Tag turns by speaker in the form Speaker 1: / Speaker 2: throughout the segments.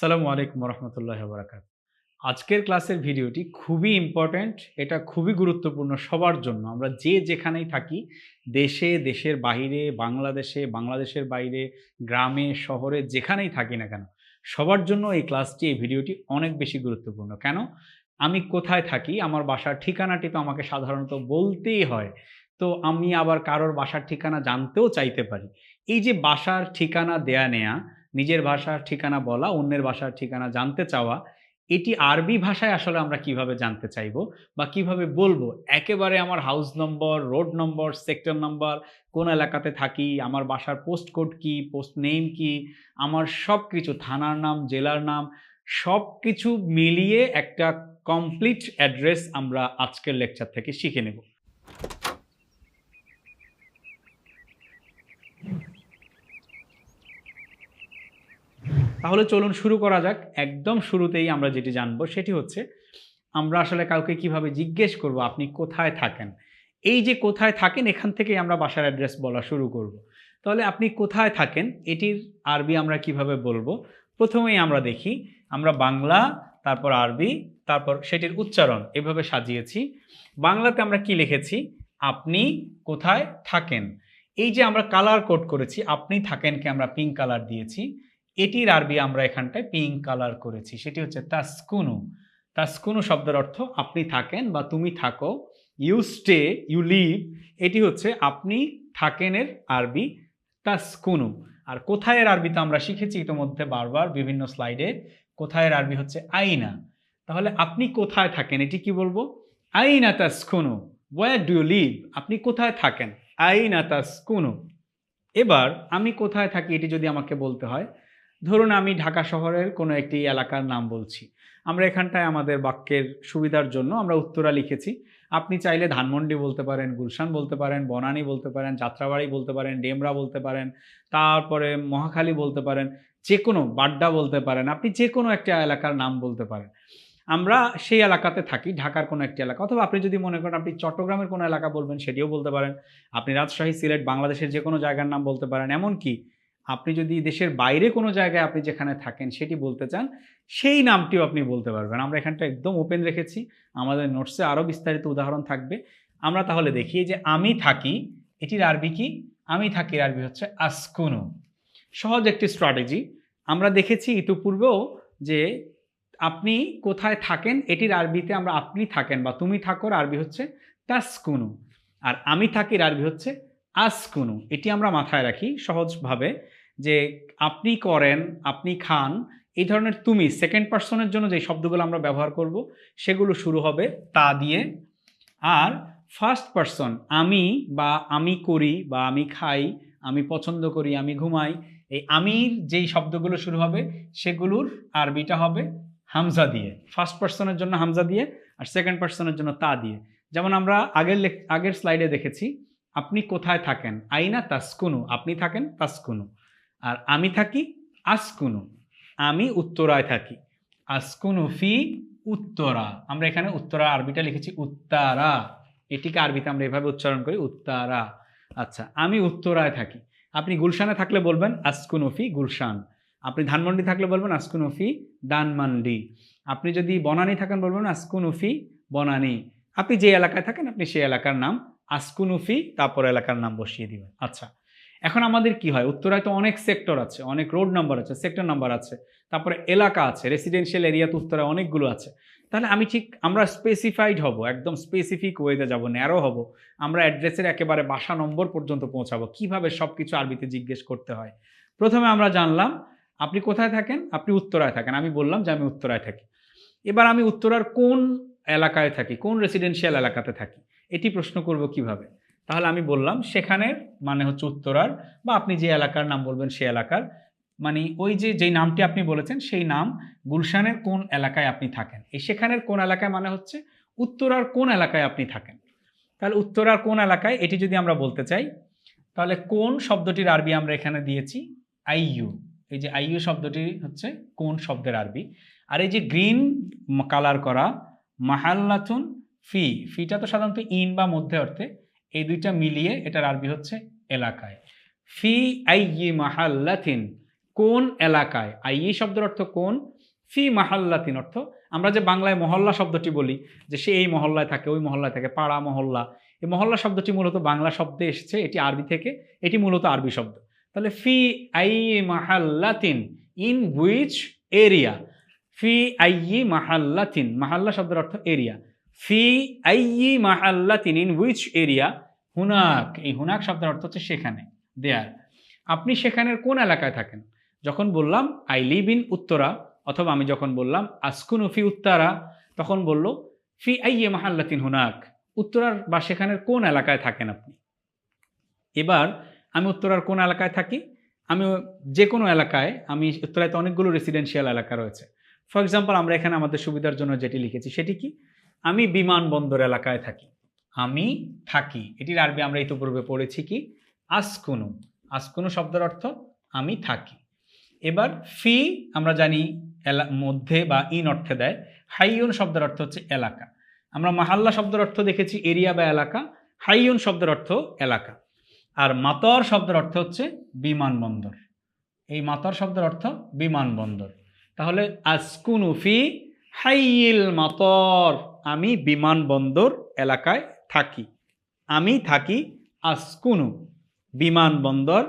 Speaker 1: আসসালামু আলাইকুম রহমতুল্লাহি ওয়া বারাকাতুহু। আজকের ক্লাসের ভিডিওটি খুবই ইম্পর্ট্যান্ট, এটা খুবই গুরুত্বপূর্ণ সবার জন্য। আমরা যে যেখানেই থাকি, দেশে, দেশের বাহিরে, বাংলাদেশে, বাংলাদেশের বাইরে, গ্রামে, শহরে যেখানেই থাকি না কেন, সবার জন্য এই ক্লাসটি, এই ভিডিওটি অনেক বেশি গুরুত্বপূর্ণ। কেন? আমি কোথায় থাকি, আমার বাসার ঠিকানাটি তো আমাকে সাধারণত বলতেই হয়। তো আমি আবার কারোর বাসার ঠিকানা জানতেও চাইতে পারি। এই যে বাসার ঠিকানা দেয়া নেয়া, নিজের ভাষার ঠিকানা বলা, অন্যের ভাষার ঠিকানা জানতে চাওয়া, এটি আরবি ভাষায় আসলে আমরা কিভাবে জানতে চাইবো বা কিভাবে বলবো? একেবারে আমার হাউস নম্বর, রোড নম্বর, সেক্টর নাম্বার, কোন এলাকাতে থাকি, আমার বাসার পোস্ট কোড কি, পোস্ট নেম কি, আমার সবকিছু, থানার নাম, জেলার নাম, সবকিছু মিলিয়ে একটা কমপ্লিট অ্যাড্রেস আমরা আজকের লেকচার থেকে শিখে নেব। তাহলে চলুন শুরু করা যাক। একদম শুরুতেই আমরা যেটি জানবো সেটি হচ্ছে, আমরা আসলে কাউকে কিভাবে জিজ্ঞেস করব আপনি কোথায় থাকেন? এই যে কোথায় থাকেন, এখান থেকেই আমরা বাসার অ্যাড্রেস বলা শুরু করব। তাহলে আপনি কোথায় থাকেন এটির আরবি আমরা কিভাবে বলবো? প্রথমেই আমরা দেখি, আমরা বাংলা, তারপর আরবি, তারপর সেটির উচ্চারণ এভাবে সাজিয়েছি। বাংলাতে আমরা কি লিখেছি? আপনি কোথায় থাকেন। এই যে আমরা কালার কোড করেছি, আপনি থাকেনকে আমরা পিঙ্ক কালার দিয়েছি। এটির আরবি আমরা এখানটায় পিঙ্ক কালার করেছি, সেটি হচ্ছে তাসকুনু। তাসকুনু শব্দের অর্থ আপনি থাকেন বা তুমি থাকো। ইউ স্টে, ইউ লিভ, এটি হচ্ছে আপনি থাকেনের আরবি তাসকুনু। আর কোথায়ের আরবি তো আমরা শিখেছি ইতোমধ্যে বারবার বিভিন্ন স্লাইডে। কোথায়ের আরবি হচ্ছে আইনা। তাহলে আপনি কোথায় থাকেন এটি কি বলবো? আইনা তাসকুনু, ওয়্যার ডু ইউ লিভ, আপনি কোথায় থাকেন? আইনা তাসকুনু। এবার আমি কোথায় থাকি এটি যদি আমাকে বলতে হয়, ধরুন আমি ঢাকা শহরের কোনো একটি এলাকার নাম বলছি। আমরা এখানটায় আমাদের বাক্যের সুবিধার জন্য আমরা উত্তরা লিখেছি। আপনি চাইলে ধানমন্ডি বলতে পারেন, গুলশান বলতে পারেন, বনানী বলতে পারেন, যাত্রাবাড়ি বলতে পারেন, ডেমরা বলতে পারেন, তারপরে মহাখালী বলতে পারেন, যে কোনো বাড্ডা বলতে পারেন, আপনি যে কোনো একটা এলাকার নাম বলতে পারেন। আমরা সেই এলাকাতে থাকি, ঢাকার কোনো একটি এলাকা, অথবা আপনি যদি মনে করেন আপনি চট্টগ্রামের কোনো এলাকা বলবেন সেটিও বলতে পারেন। আপনি রাজশাহী, সিলেট, বাংলাদেশের যে কোনো জায়গার নাম বলতে পারেন। এমনকি আপনি যদি দেশের বাইরে কোনো জায়গায় আপনি যেখানে থাকেন সেটি বলতে চান, সেই নামটিও আপনি বলতে পারবেন। আমরা এখানটা একদম ওপেন রেখেছি, আমাদের নোটসে আরও বিস্তারিত উদাহরণ থাকবে। আমরা তাহলে দেখি যে আমি থাকি, এটির আরবি কি? আমি থাকির আরবি হচ্ছে আসকুনু। সহজ একটি স্ট্র্যাটেজি। আমরা দেখেছি ইতিপূর্বেও যে আপনি কোথায় থাকেন এটির আরবিতে আমরা আপনি থাকেন বা তুমি থাকোর আরবি হচ্ছে তাসকুনু, আর আমি থাকির আরবি হচ্ছে আসকুনু। এটি আমরা মাথায় রাখি সহজভাবে, যে আপনি করেন, আপনি খান, এই ধরনের তুমি সেকেন্ড পার্সনের জন্য যে শব্দগুলো আমরা ব্যবহার করব সেগুলো শুরু হবে তা দিয়ে। আর ফার্স্ট পার্সন আমি বা আমি করি বা আমি খাই, আমি পছন্দ করি, আমি ঘুমাই, এই আমির যেই শব্দগুলো শুরু হবে সেগুলোর আরবিটা হবে হামজা দিয়ে। ফার্স্ট পার্সনের জন্য হামজা দিয়ে, আর সেকেন্ড পার্সনের জন্য তা দিয়ে। যেমন আমরা আগের স্লাইডে দেখেছি, আপনি কোথায় থাকেন? আইনা তাসকুনু, আপনি থাকেন তাসকুনু। আর আমি থাকি আসকুনু, আমি উত্তরায় থাকি। আসকুনু ফি উত্তরা, আমরা এখানে উত্তরা আরবিটা লিখেছি উত্তারা, এটিকে আরবিতে আমরা এভাবে উচ্চারণ করি উত্তারা। আচ্ছা, আমি উত্তরায় থাকি। আপনি গুলশানে থাকলে বলবেন আসকুনু ফি গুলশান। আপনি ধানমন্ডি থাকলে বলবেন আসকুনু ফি দানমান্ডি। আপনি যদি বনানী থাকেন বলবেন আসকুনু ফি বনানী। আপনি যে এলাকায় থাকেন আপনি সেই এলাকার নাম আসকুনু ফি তারপর এলাকার নাম বসিয়ে দিবেন। আচ্ছা, এখন আমাদের কি হয়, উত্তরায় তো অনেক সেক্টর আছে, অনেক রোড নাম্বার আছে, সেক্টর নাম্বার আছে, তারপরে এলাকা আছে, রেসিডেন্সিয়াল এরিয়া তো উত্তরায় অনেকগুলো আছে। তাহলে আমরা স্পেসিফাইড হব, একদম স্পেসিফিক ওয়েতে যাব, ন্যারো হব। আমরা অ্যাড্রেসের একেবারে বাসা নম্বর পর্যন্ত পৌঁছাবো। কিভাবে সবকিছু আরবিতে জিজ্ঞেস করতে হয়। প্রথমে আমরা জানলাম আপনি কোথায় থাকেন, আপনি উত্তরায় থাকেন, আমি বললাম যে আমি উত্তরায় থাকি। এবার আমি উত্তরার কোন এলাকায় থাকি, কোন রেসিডেন্সিয়াল এলাকাতে থাকি, এটি প্রশ্ন করব কিভাবে। তাহলে আমি বললাম সেখানের মানে হচ্ছে উত্তরার, বা আপনি যে এলাকার নাম বলবেন সেই এলাকার, মানে ওই যে যেই নামটি আপনি বলেছেন সেই নাম, গুলশানের কোন এলাকায় আপনি থাকেন, এই সেখানের কোন এলাকায় মানে হচ্ছে উত্তরার কোন এলাকায় আপনি থাকেন। তাহলে উত্তরার কোন এলাকায় এটি যদি আমরা বলতে চাই, তাহলে কোন শব্দটির আরবি আমরা এখানে দিয়েছি আইয়ু। এই যে আইয়ু শব্দটি হচ্ছে কোন শব্দের আরবি। আর এই যে গ্রিন কালার করা মাহাল্লাতুন ফি, ফিটা তো সাধারণত ইন বা মধ্যে অর্থে, এই দুইটা মিলিয়ে এটার আরবি হচ্ছে এলাকায়। ফি আইয়ি মাহাল্লাতিন, কোন এলাকায়, আইয়ি শব্দের অর্থ কোন, ফি মাহাল্লাতিন অর্থ আমরা যে বাংলায় মহল্লা শব্দটি বলি যে সে এই মহল্লায় থাকে, ওই মহল্লায় থাকে, পাড়া মহল্লা, এই মহল্লা শব্দটি মূলত বাংলা শব্দে এসেছে, এটি আরবি থেকে, এটি মূলত আরবি শব্দ। তাহলে ফি আইয়ি মাহাল্লাতিন, ইন হুইচ এরিয়া, ফি আইয়ি মাহাল্লাতিন, মাহাল্লা শব্দের অর্থ এরিয়া, ফি আইয়ি মাহাল্লাতিন, ইন হুইচ এরিয়া, হুনাক, এই হুনাক শব্দের অর্থ হচ্ছে সেখানে, দেয়ার। আপনি সেখানের কোন এলাকায় থাকেন? যখন বললাম আই লিভ ইন উত্তরা, অথবা আমি যখন বললাম আসকুনু ফি উত্তরা, তখন বলল ফি আইয়ি মাহাল্লাতিন হুনাক, উত্তরার বা সেখানের কোন এলাকায় থাকেন আপনি। এবার আমি উত্তরার কোন এলাকায় থাকি, আমি যে কোনো এলাকায়, আমি উত্তরায় তো অনেকগুলো রেসিডেন্সিয়াল এলাকা রয়েছে। ফর এক্সাম্পল আমরা এখানে আমাদের সুবিধার জন্য যেটি লিখেছি সেটি কি, আমি বিমানবন্দর এলাকায় থাকি, আমি থাকি, এটির আরবি আমরা ইতিপূর্বে পড়েছি কি, আসকুনু, আসকুনু শব্দের অর্থ আমি থাকি। এবার ফি আমরা জানি মধ্যে বা ইন অর্থে দেয়, হাইয়ুন শব্দের অর্থ হচ্ছে এলাকা। আমরা মাহাল্লা শব্দের অর্থ দেখেছি এরিয়া বা এলাকা, হাইয়ুন শব্দের অর্থ এলাকা। আর মাতর শব্দের অর্থ হচ্ছে বিমানবন্দর, এই মাতর শব্দের অর্থ বিমানবন্দর। তাহলে আসকুনু ফি হাইয়িল মাতর, আমি বিমানবন্দর এলাকায় থাকি, আমি থাকি, আসকুনু বিমানবন্দর,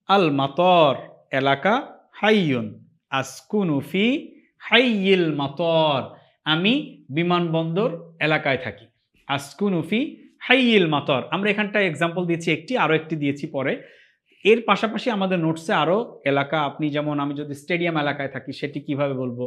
Speaker 1: আল মাতর এলাকা, হাইয়ুন আসকুনু ফি হাইয়িল মাতর, আমি বিমানবন্দর এলাকায় থাকি, আসকুনু ফি হাইয়িল মাতর। আমরা এখানটায় এক্সাম্পল দিয়েছি একটি, আরও একটি দিয়েছি পরে। এর পাশাপাশি আমাদের নোটসে আরও এলাকা, আপনি যেমন আমি যদি স্টেডিয়াম এলাকায় থাকি সেটি কিভাবে বলবো,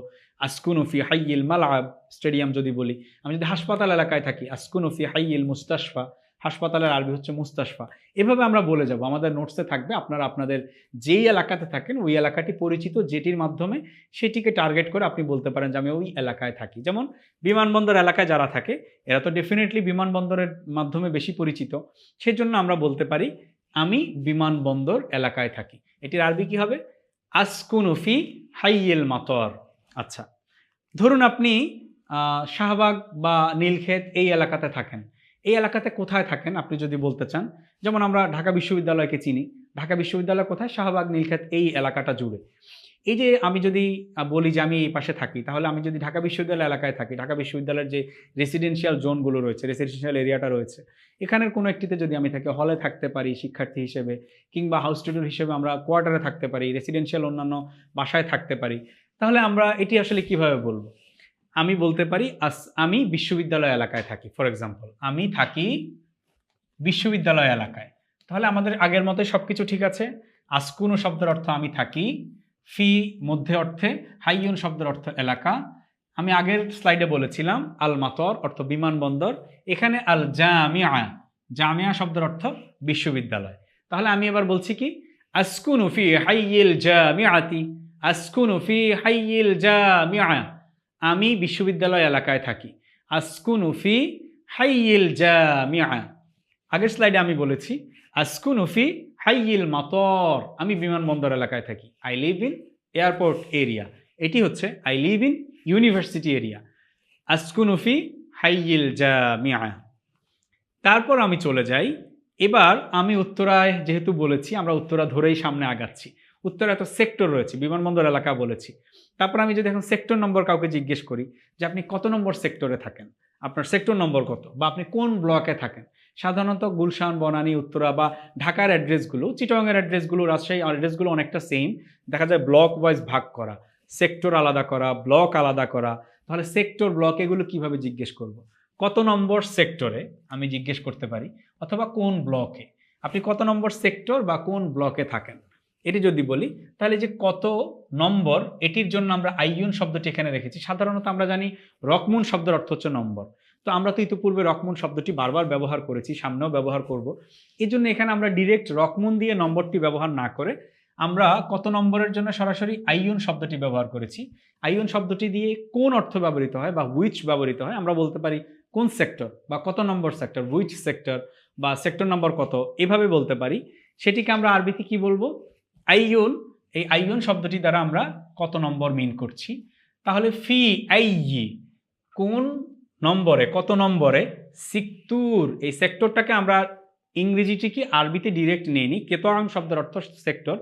Speaker 1: আসকুনু ফি হাইয়িল মালআব, স্টেডিয়াম যদি বলি। আমি যদি হাসপাতাল এলাকায় থাকি, আসকুনু ফি হাইয়িল মুস্তাশফা, হাসপাতালের আরবি হচ্ছে মুস্তাশফা। এভাবে আমরা বলে যাব, আমাদের নোটসে থাকবে। আপনারা আপনাদের যেই এলাকাতে থাকেন ওই এলাকাটি পরিচিত যেটির মাধ্যমে সেটিকে টার্গেট করে আপনি বলতে পারেন যে আমি ওই এলাকায় থাকি। যেমন বিমানবন্দর এলাকায় যারা থাকে এরা তো ডেফিনেটলি বিমানবন্দরের মাধ্যমে বেশি পরিচিত, সেজন্য আমরা বলতে পারি আমি বিমানবন্দর এলাকায় থাকি। এটির আরবি কি হবে, আসকুনু ফি হাইয়িল মাতর। আচ্ছা, ধরুন আপনি শাহবাগ বা নীলক্ষেত এই এলাকাতে থাকেন, এই এলাকাতে কোথায় থাকেন আপনি যদি বলতে চান, যেমন আমরা ঢাকা বিশ্ববিদ্যালয়কে চিনি, ঢাকা বিশ্ববিদ্যালয় কোথায়, শাহবাগ নীলক্ষেত এই এলাকাটা জুড়ে। এই যে আমি যদি বলি যে আমি এই পাশে থাকি, তাহলে আমি যদি ঢাকা বিশ্ববিদ্যালয় এলাকায় থাকি, ঢাকা বিশ্ববিদ্যালয়ের যে রেসিডেন্সিয়াল জোনগুলো রয়েছে, রেসিডেন্সিয়াল এরিয়াটা রয়েছে, এখানের কোনো একটিতে যদি আমি থাকি, হলে থাকতে পারি শিক্ষার্থী হিসেবে, কিংবা হাউস স্টুডেন্ট হিসেবে আমরা কোয়ার্টারে থাকতে পারি, রেসিডেন্সিয়াল অন্যান্য বাসায় থাকতে পারি, তাহলে আমরা এটি আসলে কিভাবে বলবো? আমি বলতে পারি আমি বিশ্ববিদ্যালয় এলাকায় থাকি। ফর এক্সাম্পল, আমি থাকি বিশ্ববিদ্যালয় এলাকায়। তাহলে আমাদের আগের মতোই সব কিছু ঠিক আছে। আসকুনু শব্দের অর্থ আমি থাকি, ফি মধ্যে অর্থে, হাইয়ুন শব্দের অর্থ এলাকা। আমি আগের স্লাইডে বলেছিলাম আল মাতর অর্থ বিমানবন্দর, এখানে আল জামিয়া, জামিয়া শব্দের অর্থ বিশ্ববিদ্যালয়। তাহলে আমি এবার বলছি কি, আসকুনু ফি হাইয়িল জামিআতি, আসকুনু ফি হাইয়িল জামিআ, আমি বিশ্ববিদ্যালয় এলাকায় থাকি, আসকুনু ফি হাইয়িল জামিআ। আগের স্লাইডে আমি বলেছি আসকুনু ফি হাইয়িল মাতর, আমি বিমানবন্দর এলাকায় থাকি, I live in airport area. এটি হচ্ছে I live in university area, আসকুনু ফি হাইয়িল জামিআ। তারপর আমি চলে যাই, এবার আমি উত্তরায় যেহেতু বলেছি, আমরা উত্তরা ধরেই সামনে আগাচ্ছি। উত্তরা এত সেক্টর রয়েছে, বিমানবন্দর এলাকা বলেছি। তারপর আমি যদি এখন সেক্টর নম্বর কাউকে জিজ্ঞেস করি যে আপনি কত নম্বর সেক্টরে থাকেন, আপনার সেক্টর নম্বর কত, বা আপনি কোন ব্লকে থাকেন, সাধারণত গুলশান, বনানী, উত্তরা বা ঢাকার অ্যাড্রেসগুলো, চিটাগাংয়ের অ্যাড্রেসগুলো, রাজশাহী অ্যাড্রেসগুলো অনেকটা সেম, দেখা যায় ব্লক ওয়াইজ ভাগ করা, সেক্টর আলাদা করা, ব্লক আলাদা করা। তাহলে সেক্টর, ব্লক এগুলো কিভাবে জিজ্ঞেস করব? কত নম্বর সেক্টরে আমি জিজ্ঞেস করতে পারি, অথবা কোন ব্লকে, আপনি কত নম্বর সেক্টর বা কোন ব্লকে থাকেন, এটি যদি বলি, তাহলে যে কত নম্বর, এটির জন্য আমরা আইয়ুন শব্দটি এখানে রেখেছি। সাধারণত আমরা জানি রকমুন শব্দের অর্থ হচ্ছে নম্বর, তো আমরা তো ইতিপূর্বে রকমুন শব্দটি বারবার ব্যবহার করেছি, সামনেও ব্যবহার করব। এই জন্য এখানে আমরা ডিরেক্ট রকমুন দিয়ে নম্বরটি ব্যবহার না করে আমরা কত নম্বরের জন্য সরাসরি আইয়ুন শব্দটি ব্যবহার করেছি। আইয়ুন শব্দটি দিয়ে কোন অর্থ ব্যবহৃত হয় বা হুইচ ব্যবহৃত হয়, আমরা বলতে পারি কোন সেক্টর বা কত নম্বর সেক্টর, হুইচ সেক্টর বা সেক্টর নম্বর কত, এভাবে বলতে পারি। সেটিকে আমরা আরবিতে কি বলবো, আইয়ুন। এই আইয়ুন শব্দটি দ্বারা আমরা কত নম্বর মিন করছি। তাহলে ফি আইয়ি, কোন নম্বরে, কত নম্বরে, সিক্তুর, এই সেক্টরটাকে আমরা ইংরেজিটিকে আরবিতে ডিরেক্ট নিয়ে নিই। কেতরান শব্দের অর্থ সেক্টর,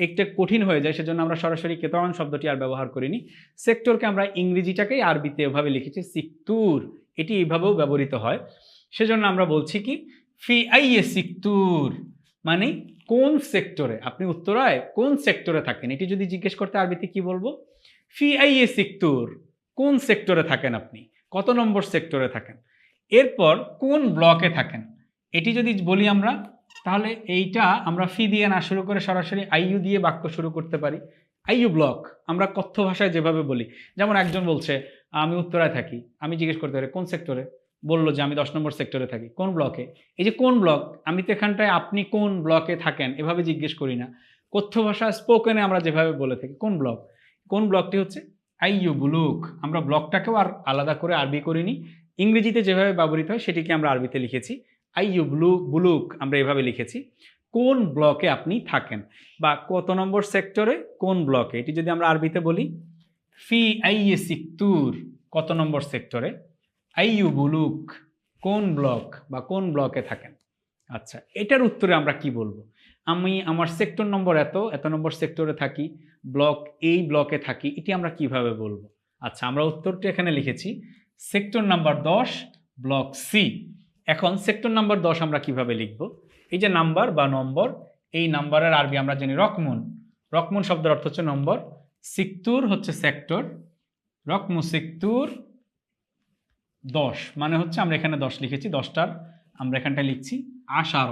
Speaker 1: একটা কঠিন হয়ে যায়, সেজন্য আমরা সরাসরি কেতরান শব্দটি আর ব্যবহার করিনি। সেক্টরকে আমরা ইংরেজিটাকেই আরবিতে এভাবে লিখেছি সিক্তুর, এটি এইভাবেও ব্যবহৃত হয়। সেজন্য আমরা বলছি কি ফি আইয়ে সিক্তুর, মানে কোন সেক্টরে, আপনি উত্তরায় কোন সেক্টরে থাকেন, এটি যদি জিজ্ঞেস করতে আরবিতে কি বলবো? ফি আইয়ে সিক্তুর, কোন সেক্টরে থাকেন আপনি, কত নম্বর সেক্টরে থাকেন। এরপর কোন ব্লকে থাকেন, এটি যদি বলি আমরা, তাহলে এইটা আমরা ফি দিয়ে না শুরু করে সরাসরি আইইউ দিয়ে বাক্য শুরু করতে পারি। আইইউ ব্লক আমরা কথ্য ভাষায় যেভাবে বলি, যেমন একজন বলছে আমি উত্তরায় থাকি, আমি জিজ্ঞেস করতে পারি কোন সেক্টরে, বললো যে আমি 10 নম্বর সেক্টরে থাকি, কোন ব্লকে। এই যে কোন ব্লক, আমি তো এখানটায় আপনি কোন ব্লকে থাকেন এভাবে জিজ্ঞেস করি না, কথ্য ভাষা স্পোকেনে আমরা যেভাবে বলে থাকি কোন ব্লক, কোন ব্লকটি হচ্ছে আইইউ বুলুক। আমরা ব্লকটাকেও আর আলাদা করে আরবি করিনি, ইংরেজিতে যেভাবে ব্যবহৃত হয় সেটিকে আমরা আরবিতে লিখেছি আইইউ বুলুক, আমরা এভাবে লিখেছি। কোন ব্লকে আপনি থাকেন বা কত নম্বর সেক্টরে কোন ব্লকে, এটি যদি আমরা আরবিতে বলি ফি আইয়ে সিক্তুর, কত নম্বর সেক্টরে, আইইউ বুলুক, কোন ব্লক বা কোন ব্লকে থাকেন। আচ্ছা, এটার উত্তরে আমরা কি বলবো? আমি আমার সেক্টর নম্বর এত, এত নম্বর সেক্টরে থাকি, ব্লক এই ব্লকে থাকি, এটি আমরা কিভাবে বলবো? আচ্ছা, আমরা উত্তরটি এখানে লিখেছি সেক্টর নাম্বার 10 ব্লক সি। এখন সেক্টর নাম্বার 10 আমরা কিভাবে লিখব? এই যে নাম্বার বা নম্বর, এই নাম্বারের আরবি আমরা জানি রকমুন, রকমুন শব্দের অর্থ হচ্ছে নম্বর, সিক্তুর হচ্ছে সেক্টর, রকমু সিক্তুর 10 মানে হচ্ছে আমরা এখানে 10 লিখেছি, 10টার আমরা এখানটায় লিখছি আশার,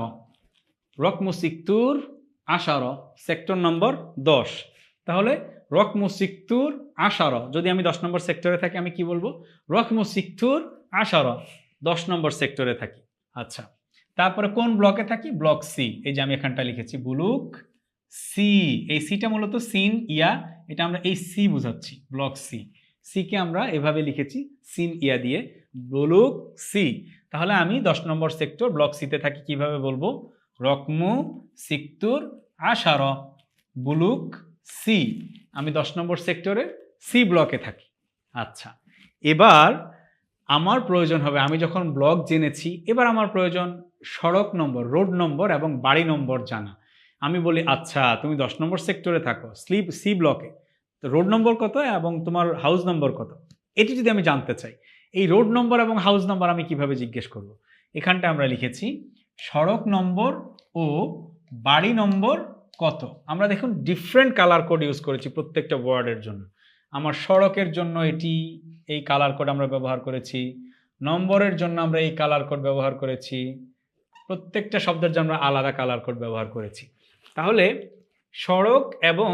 Speaker 1: রকমু সিক্তুর আশার, সেক্টর নম্বর 10। তাহলে রকমু সিক্তুর আশার, যদি আমি 10 নম্বর সেক্টরে থাকি আমি কি বলবো? রকমু সিক্তুর আশার, 10 নম্বর সেক্টরে থাকি। আচ্ছা, তারপরে কোন ব্লকে থাকি? ব্লক সি, এই যে আমি এখানটা লিখেছি বুলুক সি, এই সিটা মূলত সিন ইয়া, এটা আমরা এই সি বোঝাচ্ছি, ব্লক সি, সিকে আমরা এভাবে লিখেছি সিন ইয়া দিয়ে, বুলুক সি। তাহলে আমি 10 নম্বর সেক্টর ব্লক সিতে থাকি, কিভাবে বলবো? রকমু সিক্তুর আশার বুলুক সি, আমি 10 নম্বর সেক্টরে সি ব্লকে থাকি। আচ্ছা, এবার আমার প্রয়োজন হবে, আমি যখন ব্লক জেনেছি, এবার আমার প্রয়োজন সড়ক নম্বর, রোড নম্বর এবং বাড়ি নম্বর জানা। আমি বলি আচ্ছা তুমি 10 নম্বর সেক্টরে থাকো সি ব্লকে, তো রোড নম্বর কত এবং তোমার হাউস নম্বর কত, এটি যদি আমি জানতে চাই, এই রোড নম্বর এবং হাউস নম্বর আমি কিভাবে জিজ্ঞেস করব? এখানটা আমরা লিখেছি সড়ক নম্বর ও বাড়ি নম্বর কত। আমরা দেখুন ডিফারেন্ট কালার কোড ইউজ করেছি প্রত্যেকটা ওয়ার্ডের জন্য। আমার সড়কের জন্য এটি এই কালার কোড আমরা ব্যবহার করেছি, নম্বরের জন্য আমরা এই কালার কোড ব্যবহার করেছি, প্রত্যেকটা শব্দের জন্য আমরা আলাদা কালার কোড ব্যবহার করেছি। তাহলে সড়ক এবং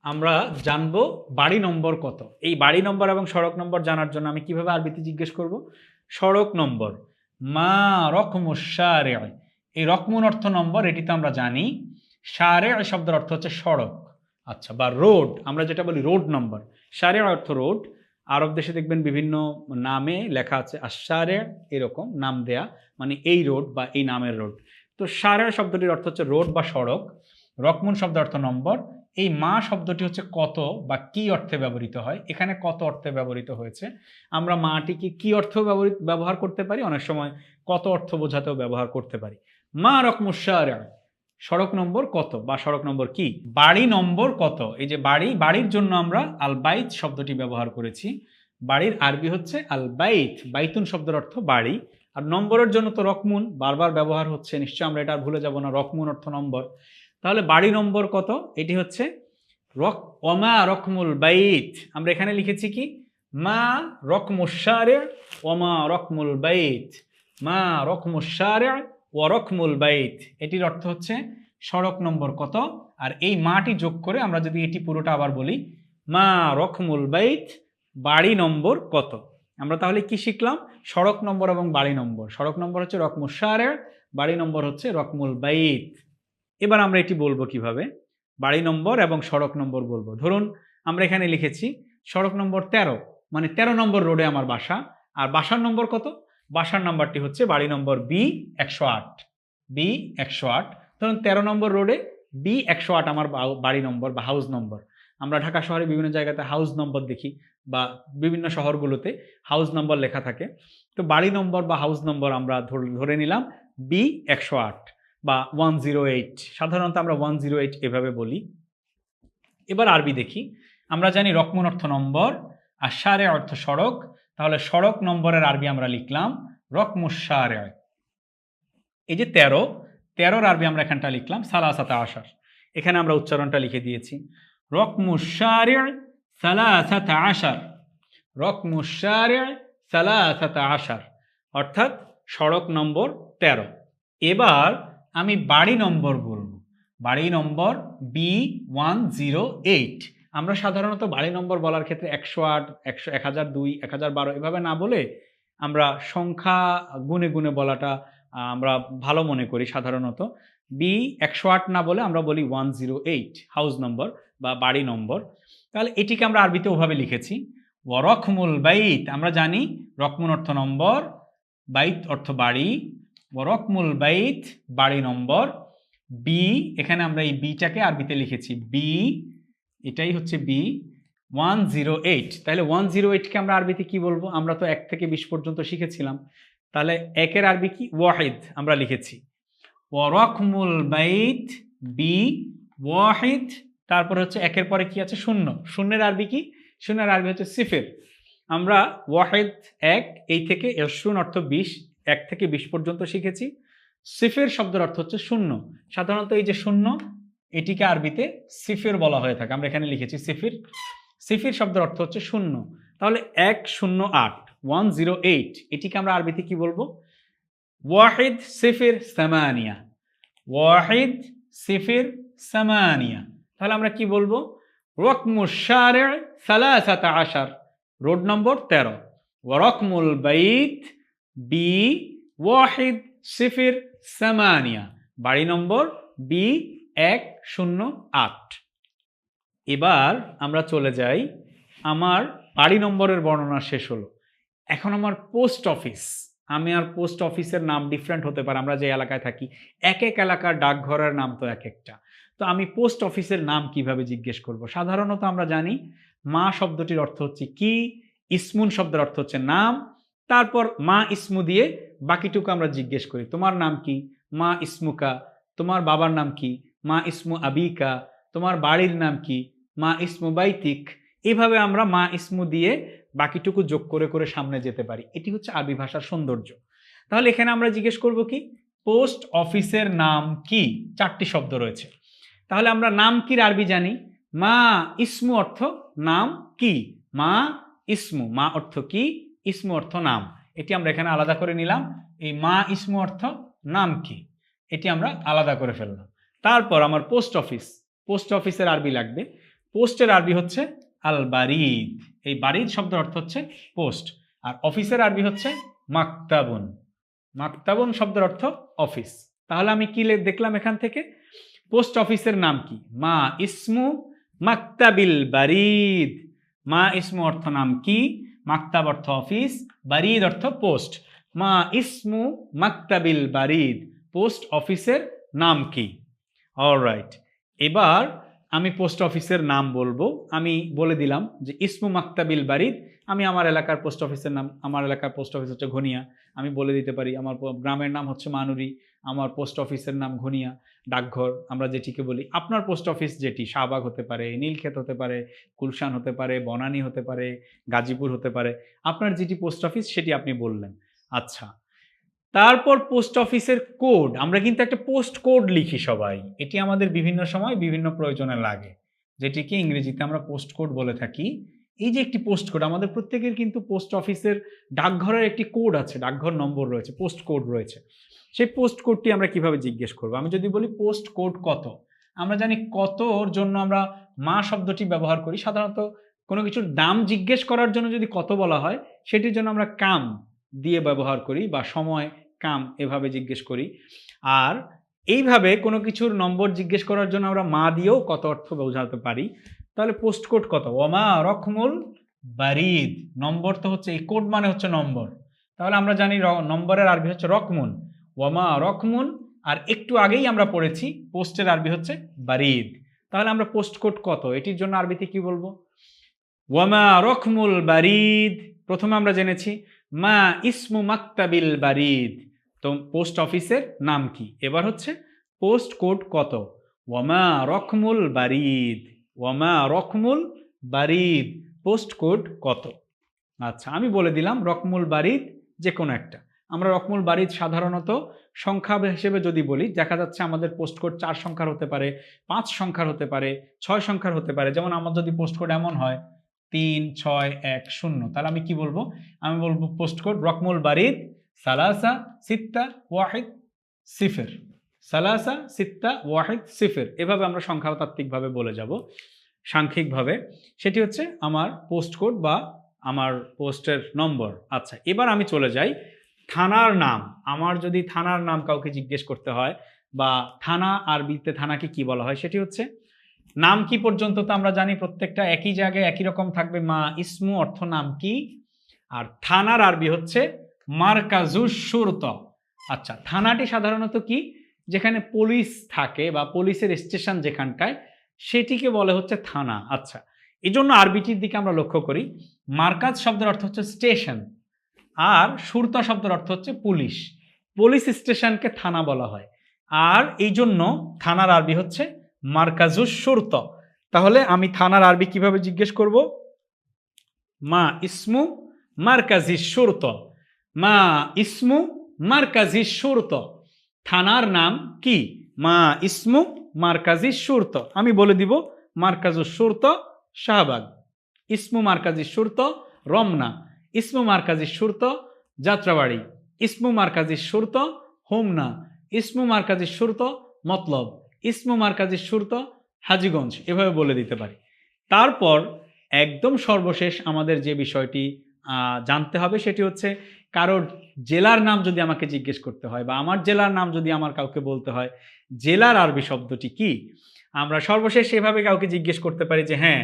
Speaker 1: আমরা জানবো বাড়ি নম্বর কত, এই বাড়ি নম্বর এবং সড়ক নম্বর জানার জন্য আমি কিভাবে আরবিতে জিজ্ঞেস করব? সড়ক নম্বর মা রকমু শারে, এই রকমুন অর্থ নম্বর, এটি তো আমরা জানি, শারে শব্দের অর্থ হচ্ছে সড়ক। আচ্ছা, বা রোড, আমরা যেটা বলি রোড নম্বর, শারে অর্থ রোড, আরব দেশে দেখবেন বিভিন্ন নামে লেখা আছে আশারে, এরকম নাম দেয়া, মানে এই রোড বা এই নামের রোড। তো শারে শব্দটির অর্থ হচ্ছে রোড বা সড়ক, রকমুন শব্দের অর্থ নম্বর, এই মা শব্দটি হচ্ছে কত বা কি অর্থে ব্যবহৃত হয়, এখানে কত অর্থে ব্যবহৃত হয়েছে। আমরা মাটিকে কি অর্থেও ব্যবহার করতে পারি, অনেক সময় কত অর্থ বোঝাতেও ব্যবহার করতে পারি। মা রকমুশ শারে, সড়ক নম্বর কত বা সড়ক নম্বর কি। বাড়ি নম্বর কত, এই যে বাড়ি, বাড়ির জন্য আমরা আল বাইত শব্দটি ব্যবহার করেছি, বাড়ির আরবি হচ্ছে আল বাইত, বাইতুন শব্দের অর্থ বাড়ি, আর নম্বরের জন্য তো রকমুন বারবার ব্যবহার হচ্ছে, নিশ্চয় আমরা এটা আর ভুলে যাব না, রকমুন অর্থ নম্বর। তাহলে বাড়ি নম্বর কত, এটি হচ্ছে ওমা রকমুল বাইত, আমরা এখানে লিখেছি কি মা রকমুশ শারে ওমা রকমুল বাইত, মা রকমুশ শারে ও রকমুল বাইত, এটির অর্থ হচ্ছে সড়ক নম্বর কত, আর এই মাটি যোগ করে আমরা যদি এটি পুরোটা আবার বলি মা রকমুল বাইত, বাড়ি নম্বর কত। আমরা তাহলে কি শিখলাম? সড়ক নম্বর এবং বাড়ি নম্বর, সড়ক নম্বর হচ্ছে রকমুশ শারে, বাড়ি নম্বর হচ্ছে রকমুল বাইত। এবার আমরা এটি বলবো কিভাবে, বাড়ি নম্বর এবং সড়ক নম্বর বলবো। ধরুন আমরা এখানে লিখেছি সড়ক নম্বর 13, মানে 13 নম্বর রোডে আমার বাসা, আর বাসার নম্বর কত? বাসার নাম্বারটি হচ্ছে বাড়ি নম্বর B108, B108। ধরুন 13 নম্বর রোডে B108 আমার বাড়ি নম্বর বা হাউস নম্বর। আমরা ঢাকা শহরে বিভিন্ন জায়গাতে হাউস নম্বর দেখি বা বিভিন্ন শহরগুলোতে হাউস নম্বর লেখা থাকে, তো বাড়ি নম্বর বা হাউস নম্বর আমরা ধরে নিলাম বি 108 বা 108, সাধারণত আমরা 108 এভাবে বলি। এবার আরবি দেখি। আমরা জানি রকমুন অর্থ নম্বর আর শারে অর্থ সড়ক, তাহলে সড়ক নম্বরের আরবি আমরা লিখলাম রকমুশ-শারে। এই যে 13 আরবি আমরা এখানটা লিখলাম সালাসাতা আশার, এখানে আমরা উচ্চারণটা লিখে দিয়েছি রকমুশ-শারে সালাসাতা আশার, রকমুশ-শারে সালাসাতা আশার, অর্থাৎ সড়ক নম্বর 13। এবার আমি বাড়ি নম্বর বলবো, বাড়ি নম্বর B108। আমরা সাধারণত বাড়ি নম্বর বলার ক্ষেত্রে 108, 1002, 1012 এভাবে না বলে আমরা সংখ্যা গুণে গুণে বলাটা আমরা ভালো মনে করি। সাধারণত B108 না বলে আমরা বলি 108 হাউস নম্বর বা বাড়ি নম্বর। তাহলে এটিকে আমরা আরবিতে ওভাবে লিখেছি ওয়ারকমুল বাইত। আমরা জানি রকমুন অর্থ নম্বর, বাইত অর্থ বাড়ি, ওয়ারকমুল বাইত বাড়ি নম্বর। বি, এখানে আমরা এই বিটাকে আরবিতে লিখেছি বি, এটাই হচ্ছে বি 108। তাহলে 108কে আমরা আরবিতে কি বলবো? আমরা তো 1 থেকে 20 পর্যন্ত শিখেছিলাম, তাহলে একের আরবি কি? ওয়াহিদ আমরা লিখেছি ওয়ারকমুল বাইত বি ওয়াহিদ। তারপর হচ্ছে একের পরে কি আছে? শূন্য। শূন্যের আরবি কি? শূন্যের আরবি হচ্ছে সিফের। আমরা ওয়াহিদ 1 এই থেকে শূন্য অর্থ 20, 1 থেকে 20 পর্যন্ত শিখেছি। সিফের শব্দের অর্থ হচ্ছে শূন্য। সাধারণত এই যে শূন্য, এটিকে আরবিতে সিফের বলা হয়ে থাকে। আমরা এখানে লিখেছি সিফির। সিফির শব্দের অর্থ হচ্ছে শূন্য। তাহলে 108 108 এটিকে আমরা আরবিতে কি বলবো? ওয়াহিদ সিফির সামানিয়া, ওয়াহিদ সিফির সামানিয়া। তাহলে আমরা কি বলবো? রকমুশ শারে সালাসাতা আশার, রোড নম্বর 13, ওয়ারকমুল বাইত বি ওয়াহিদ সিফির সামানিয়া, বাড়ি নম্বর B108। এবার আমরা চলে যাই, আমার বাড়ি নম্বরের বর্ণনা শেষ হলো। এখন আমার পোস্ট অফিস, আমি আর পোস্ট অফিসের নাম ডিফারেন্ট হতে পারে, আমরা যে এলাকায় থাকি এক এক এলাকার ডাকঘরের নাম তো এক একটা। তো আমি পোস্ট অফিসের নাম কিভাবে জিজ্ঞেস করব? সাধারণত আমরা জানি মা শব্দটির অর্থ হচ্ছে কি, ইসমুন শব্দের অর্থ হচ্ছে নাম, তারপর মা ইসমু দিয়ে বাকিটুকু আমরা জিজ্ঞেস করি তোমার নাম কি? মা ইসমুকা। তোমার বাবার নাম কি? মা ইসমু আবিকা। তোমার বাড়ির নাম কি? মা ইসমু বাইতিক। এইভাবে আমরা মা ইসমু দিয়ে বাকিটুকু যোগ করে করে সামনে যেতে পারি। এটি হচ্ছে আরবি ভাষার সৌন্দর্য। তাহলে এখানে আমরা জিজ্ঞেস করব কি? পোস্ট অফিসের নাম কি? 4টি শব্দ রয়েছে। তাহলে আমরা নাম কির আরবি জানি মা ইসমু অর্থ নাম কি, মা ইসমু, মা অর্থ কি, ইসমু অর্থ নাম। এটি আমরা এখানে আলাদা করে নিলাম। এই মা ইসমু অর্থ নাম কি, এটি আমরা আলাদা করে ফেললাম। তারপর আমার পোস্ট অফিস, পোস্ট অফিসের আরবি লাগবে। পোস্টের আরবি হচ্ছে আল বারিদ। এই বারিদ শব্দের অর্থ হচ্ছে পোস্ট, আর অফিসের আরবি হচ্ছে মাকতাবুন। মাকতাবুন শব্দের অর্থ অফিস। তাহলে আমি কি দেখলাম এখান থেকে? পোস্ট অফিসের নাম কি? মা ইসমু মাকতাবিল বারিদ। মা ইসমু অর্থ নাম কি, মাকতাব অর্থ অফিস, বারিদ অর্থ পোস্ট। মা ইসমু মাকতাবিল বারিদ, পোস্ট অফিসের নাম কি? অলরাইট, এবার আমি পোস্ট অফিসের নাম বলবো। আমি বলে দিলাম যে ইসমু মাকতাবিল বারিদ, আমি আমার এলাকার পোস্ট অফিসের নাম, আমার এলাকার পোস্ট অফিস হচ্ছে ঘনিয়া, আমি বলে দিতে পারি আমার গ্রামের নাম হচ্ছে মানুরি, আমার পোস্ট অফিসের নাম ঘনিয়া। ডাকঘর আমরা যেটিকে বলি, আপনার পোস্ট অফিস যেটি শাহবাগ হতে পারে, নীলক্ষেত হতে পারে, গুলশান হতে পারে, বনানী হতে পারে, গাজীপুর হতে পারে, আপনার যেটি পোস্ট অফিস সেটি আপনি বললেন। আচ্ছা, তারপর পোস্ট অফিসের কোড, আমরা কিন্তু একটা পোস্ট কোড লিখি সবাই, এটি আমাদের বিভিন্ন সময় বিভিন্ন প্রয়োজনে লাগে, যেটিকে ইংরেজিতে আমরা পোস্ট কোড বলে থাকি। এই যে একটি পোস্ট কোড, আমাদের প্রত্যেকের কিন্তু পোস্ট অফিসের ডাকঘরের একটি কোড আছে, ডাকঘর নম্বর রয়েছে, পোস্ট কোড রয়েছে। সেই পোস্ট কোডটি আমরা কিভাবে জিজ্ঞেস করব? আমি যদি বলি পোস্ট কোড কত, আমরা জানি কতর জন্য আমরা মা শব্দটি ব্যবহার করি। সাধারণত কোনো কিছুর দাম জিজ্ঞেস করার জন্য যদি কত বলা হয়, সেটির জন্য আমরা কাম দিয়ে ব্যবহার করি, বা সময় কাম এভাবে জিজ্ঞেস করি। আর এইভাবে কোনো কিছুর নম্বর জিজ্ঞেস করার জন্য আমরা মা দিয়েও কত অর্থ বোঝাতে পারি। তাহলে পোস্ট কোড কত? ওমা রকমুল বারিদ, নম্বর তো হচ্ছে, এই কোড মানে হচ্ছে নম্বর। তাহলে আমরা জানি নম্বরের আরবি হচ্ছে রকমুন, ওমা রকমুন। আর একটু আগেই আমরা পড়েছি পোস্টের আরবি হচ্ছে বারিদ। তাহলে আমরা পোস্ট কোড কত, এটির জন্য আরবিতে কি বলবো? ওমা রকমুল বারিদ। প্রথমে আমরা জেনেছি মা ইসমু মাকতাবিল বারিদ, তো পোস্ট অফিসের নাম কি? এবার হচ্ছে পোস্ট কোড কত? ওয়ামা রকমুল বারিদ, ওয়ামা রকমুল বারিদ, পোস্ট কোড কত? আচ্ছা, আমি বলে দিলাম রকমুল বারিদ যে কোনো একটা। আমরা রকমুল বারিদ সাধারণত সংখ্যা হিসেবে যদি বলি, দেখা যাচ্ছে আমাদের পোস্ট কোড 4 সংখ্যার হতে পারে, 5 সংখ্যার হতে পারে, 6 সংখ্যার হতে পারে। যেমন আমার যদি পোস্ট কোড এমন হয় 3610, তাহলে আমি কি বলবো? আমি বলবো পোস্ট কোড রকমুল বারিদ সালাসা সিত্তা ওয়াহিদ সিফর, সালাসা সিত্তা ওয়াহিদ সিফর। এভাবে আমরা সংখ্যাতাত্ত্বিকভাবে বলে যাব, সাংখ্যিকভাবে। সেটি হচ্ছে আমার পোস্ট কোড বা আমার পোস্টের নম্বর। আচ্ছা, এবার আমি চলে যাই থানার নাম। আমার যদি থানার নাম কাউকে জিজ্ঞেস করতে হয়, বা থানা আরবিতে থানাকে কি বলা হয়, সেটি হচ্ছে নাম কি পর্যন্ত তো আমরা জানি প্রত্যেকটা একই জায়গায় একই রকম থাকবে, মা ইসমু অর্থ নাম কি, আর থানার আরবি হচ্ছে মারকাজুশ শুরতা। আচ্ছা, থানাটি সাধারণত কি? যেখানে পুলিশ থাকে বা পুলিশের স্টেশন যেখানটায়, সেটিকে বলে হচ্ছে থানা। আচ্ছা, এই জন্য আরবিটির দিকে আমরা লক্ষ্য করি, মার্কাজ শব্দের অর্থ হচ্ছে স্টেশন, আর শুরতা শব্দের অর্থ হচ্ছে পুলিশ। পুলিশ স্টেশনকে থানা বলা হয়, আর এই জন্য থানার আরবি হচ্ছে মার্কাজুশ শুরতা। তাহলে আমি থানার আরবি কিভাবে জিজ্ঞেস করব? মা ইসমু মার্কাজি শুরতা, মা ইসমু মার্কাজি শুরতা, থানার নাম কি? মা ইসমু মার্কাজি শুরতা। আমি বলে দিব মার্কাজুশ শুরতা শাহবাগ, ইসমু মার্কাজি শুরতা রমনা, ইসমু মার্কাজি শুরতা যাত্রাবাড়ি, ইসমু মার্কাজি শুরতা হোমনা, ইসমু মার্কাজি শুরতা মতলব, ইসমু মার্কাজি শুরতা হাজীগঞ্জ। এভাবে বলে দিতে পারি। তারপর একদম সর্বশেষ আমাদের যে বিষয়টি জানতে হবে, সেটি হচ্ছে কারোর জেলার নাম যদি আমাকে জিজ্ঞেস করতে হয়, বা আমার জেলার নাম যদি আমার কাউকে বলতে হয়, জেলার আরবি শব্দটি কি? আমরা সর্বশেষ এভাবে কাউকে জিজ্ঞেস করতে পারি যে, হ্যাঁ,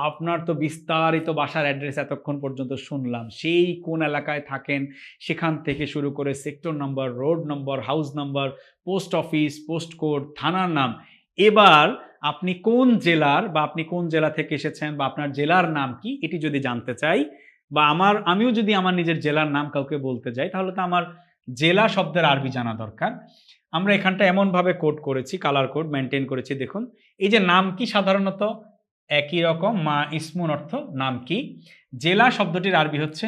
Speaker 1: আপনার তো বিস্তারিত বাসার অ্যাড্রেস এতক্ষণ পর্যন্ত শুনলাম, সেই কোন এলাকায় থাকেন সেখান থেকে শুরু করে sector number, road number, house number, post office, post code, থানার নাম। এবার আপনি কোন জেলার, বা আপনি কোন জেলা থেকে এসেছেন, বা আপনার জেলার নাম কি, এটি যদি জানতে চাই, বা আমিও যদি আমার নিজের জেলার নাম কাউকে বলতে যাই, তাহলে তো আমার জেলা শব্দের আরবি জানা দরকার। আমরা এখানটা এমনভাবে কোড করেছি, কালার কোড মেনটেন করেছি, দেখুন। এই যে নাম কি, সাধারণত একই রকম, মা ইসমুন অর্থ নাম কি। জেলা শব্দটির আরবি হচ্ছে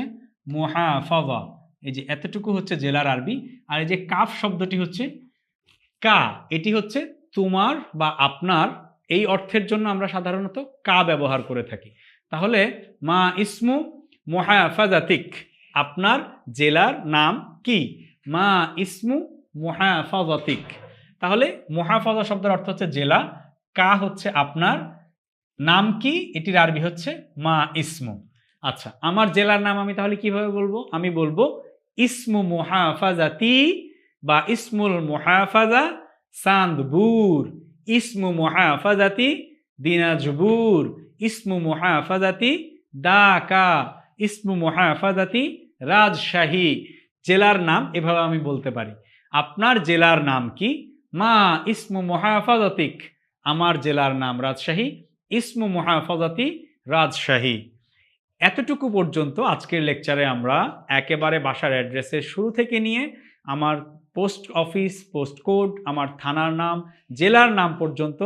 Speaker 1: মুহাফাযা, এই যে এতটুকু হচ্ছে জেলার আরবি। আর এই যে কাফ শব্দটি হচ্ছে কা, এটি হচ্ছে তোমার বা আপনার, এই অর্থের জন্য আমরা সাধারণত কা ব্যবহার করে থাকি। তাহলে মা ইসমু মুহাফাযাতিক, আপনার জেলার নাম কি? মা ইসমু মুহাফাযাতিক। তাহলে মুহাফাযা শব্দের অর্থ হচ্ছে জেলা, কা হচ্ছে আপনার, নাম কি, এটির আরবি হচ্ছে মা ইসমু। আচ্ছা, আমার জেলার নাম আমি তাহলে কিভাবে বলবো? আমি বলবো ইসমু মুহাফাযাতি, বা ইসমুল মুহাফাযা চাঁদপুর, ইসমু মুহাফাযাতি দিনাজপুর, ইসমু মুহাফাযাতি ঢাকা, ইসমু মুহাফাযাতি রাজশাহী। জেলার নাম এভাবে আমি বলতে পারি। আপনার জেলার নাম কি? মা ইসমু মুহাফাযাতিক, আমার জেলার নাম রাজশাহী, ইসমু মুহাফাযাতি রাজশাহী। এতটুকু পর্যন্ত আজকের লেকচারে আমরা একেবারে বাসার অ্যাড্রেসের শুরু থেকে নিয়ে আমার পোস্ট অফিস, পোস্ট কোড, আমার থানার নাম, জেলার নাম পর্যন্ত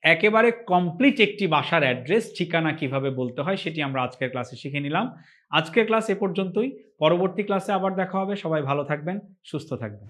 Speaker 1: একেবারে কমপ্লিট একটি বাসার অ্যাড্রেস, ঠিকানা কিভাবে বলতে হয়, সেটি আমরা আজকের ক্লাসে শিখে নিলাম। আজকের ক্লাস এ পর্যন্তই। পরবর্তী ক্লাসে আবার দেখা হবে। সবাই ভালো থাকবেন, সুস্থ থাকবেন।